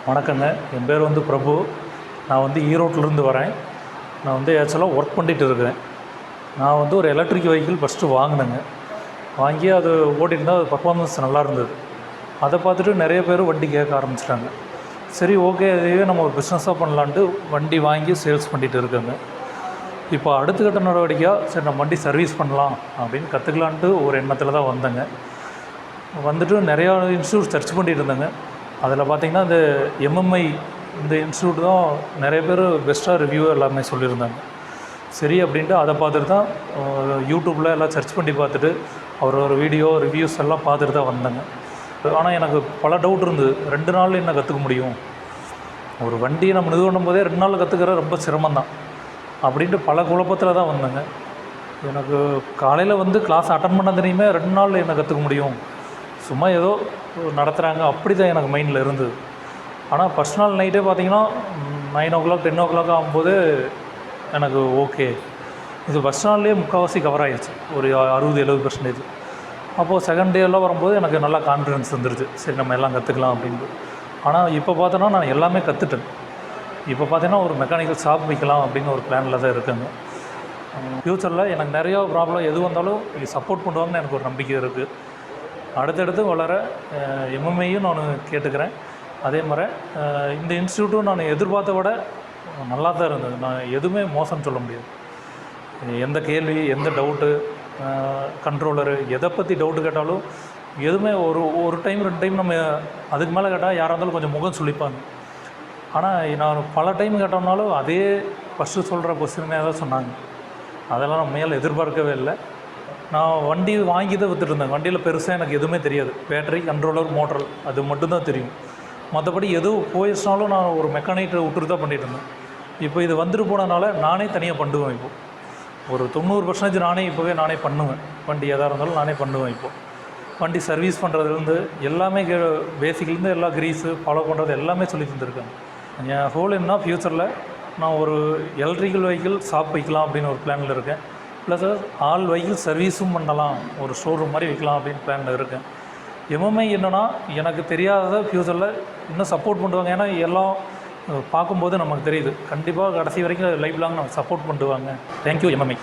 வணக்கங்க. என் பேர் பிரபு. நான் ஈரோட்டிலேருந்து வரேன். நான் ஆக்சுவலாக ஒர்க் பண்ணிகிட்டு இருக்கேன். நான் ஒரு எலக்ட்ரிக் வெஹிக்கிள் ஃபஸ்ட்டு வாங்கினேங்க. வாங்கி அது ஓட்டியிருந்தா அது பர்ஃபார்மன்ஸ் நல்லா இருந்தது. அதை பார்த்துட்டு நிறைய பேர் வண்டி கேட்க ஆரம்பிச்சிட்டாங்க. சரி, ஓகே, அதையே நம்ம ஒரு பிஸ்னஸாக பண்ணலான்ட்டு வண்டி வாங்கி சேல்ஸ் பண்ணிகிட்டு இருக்கேங்க. இப்போ அடுத்த கட்ட நடவடிக்கையாக சரி நம்ம வண்டி சர்வீஸ் பண்ணலாம் அப்படின்னு கற்றுக்கலான்ட்டு ஒரு எண்ணத்தில் தான் வந்தேங்க. வந்துட்டு நிறையா இன்ஸ்டியூட் சர்ச் பண்ணிகிட்டு இருந்தேங்க. அதில் பார்த்திங்கன்னா இந்த எம்எம்ஐ இந்த இன்ஸ்டியூட் தான் நிறைய பேர் பெஸ்ட்டாக ரிவ்யூ எல்லாமே சொல்லியிருந்தாங்க. சரி அப்படின்ட்டு அதை பார்த்துட்டு தான் யூடியூப்பில் எல்லாம் சர்ச் பண்ணி பார்த்துட்டு ஒரு வீடியோ ரிவ்யூஸ் எல்லாம் பார்த்துட்டு தான் வந்தேங்க. ஆனால் எனக்கு பல டவுட் இருந்தது. 2 நாளில் என்ன கற்றுக்க முடியும்? ஒரு வண்டியை நம்ம இது பண்ணும்போதே 2 நாளில் கற்றுக்கிற ரொம்ப சிரமந்தான் அப்படின்ட்டு பல குழப்பத்தில் தான் வந்தேங்க. எனக்கு காலையில் கிளாஸ் அட்டன் பண்ண தெரியுமே 2 நாளில் என்ன கற்றுக்க முடியும்? சும்மா ஏதோ நடத்துகிறாங்க அப்படி தான் எனக்கு மைண்டில் இருந்தது. ஆனால் ஃபஸ்ட் நாள் நைட்டே பார்த்திங்கன்னா 9 o'clock 10 o'clock ஆகும்போது எனக்கு ஓகே, இது ஃபஸ்ட் நாள்லேயே முக்கால்வாசி கவர் ஆகிடுச்சு, ஒரு 60-70%. அப்போது செகண்ட் டேலாம் வரும்போது எனக்கு நல்லா கான்ஃபிடென்ஸ் வந்துருச்சு. சரி, நம்ம எல்லாம் கற்றுக்கலாம் அப்படின்ட்டு. ஆனால் இப்போ பார்த்தோன்னா நான் எல்லாமே கற்றுட்டேன். இப்போ பார்த்தீங்கன்னா ஒரு மெக்கானிக்கல் ஷாப் வைக்கலாம் அப்படின்னு ஒரு பிளானில் தான் இருக்குங்க. ஃப்யூச்சரில் எனக்கு நிறையா ப்ராப்ளம் எது வந்தாலும் சப்போர்ட் பண்ணுவாங்கன்னு எனக்கு ஒரு நம்பிக்கை இருக்குது. அடுத்தடுத்து வளர எம்எம்ஐயும் நான் கேட்டுக்கிறேன். அதே மாதிரி இந்த இன்ஸ்டியூட்டும் நான் எதிர்பார்த்த விட நல்லா தான் இருந்தது. நான் எதுவுமே மோசம்னு சொல்ல முடியாது. எந்த கேள்வி, எந்த டவுட்டு, கண்ட்ரோலரு எதை பற்றி டவுட்டு கேட்டாலும் எதுவுமே ஒரு டைம் 2 டைம் நம்ம அதுக்கு மேலே கேட்டால் யாராக இருந்தாலும் கொஞ்சம் முகம் சுளிப்பாங்க. ஆனால் நான் பல டைம் கேட்டோம்னாலும் அதே ஃபஸ்ட்டு சொல்கிற கொஸ்டினே தான் சொன்னாங்க. அதெல்லாம் நம்ம மேலே எதிர்பார்க்கவே இல்லை. நான் வண்டி வாங்கி தான் விற்றுட்டு இருந்தேன். வண்டியில் பெருசாக எனக்கு எதுவுமே தெரியாது. பேட்டரி, கண்ட்ரோலர், மோட்டர் அது மட்டும்தான் தெரியும். மற்றபடி எதுவும் போயிடுச்சுனாலும் நான் ஒரு மெக்கானிக்கை விட்டுட்டு தான் பண்ணிகிட்டு இருந்தேன். இப்போ இது வந்துட்டு போனதுனால நானே தனியாக பண்ணுவேன். இப்போது ஒரு 90% நானே பண்ணுவேன். வண்டி எதாக இருந்தாலும் நானே பண்ணுவேன். இப்போது வண்டி சர்வீஸ் பண்ணுறதுலேருந்து எல்லாமே பேசிக்லேருந்து எல்லா கிரீஸு ஃபாலோ பண்ணுறது எல்லாமே சொல்லி தந்துருக்காங்க. என் ஹோல் என்ன ஃப்யூச்சரில் நான் ஒரு எலக்ட்ரிக்கல் வெஹிக்கிள் ஷாப் வைக்கலாம் அப்படின்னு ஒரு பிளானில் இருக்கேன். ப்ளஸ் ஆல் வெஹிக்கிள் சர்வீஸும் பண்ணலாம், ஒரு ஷோரூம் மாதிரி வைக்கலாம் அப்படின்னு பிளானில் இருக்கேன். எம்எம்ஐ என்னென்னா எனக்கு தெரியாத ஃப்யூச்சரில் இன்னும் சப்போர்ட் பண்ணுவாங்க. ஏன்னா எல்லாம் பார்க்கும்போது நமக்கு தெரியுது. கண்டிப்பாக கடைசி வரைக்கும் லைஃப் லாங் நமக்கு சப்போர்ட் பண்ணுவாங்க. Thank you MMI.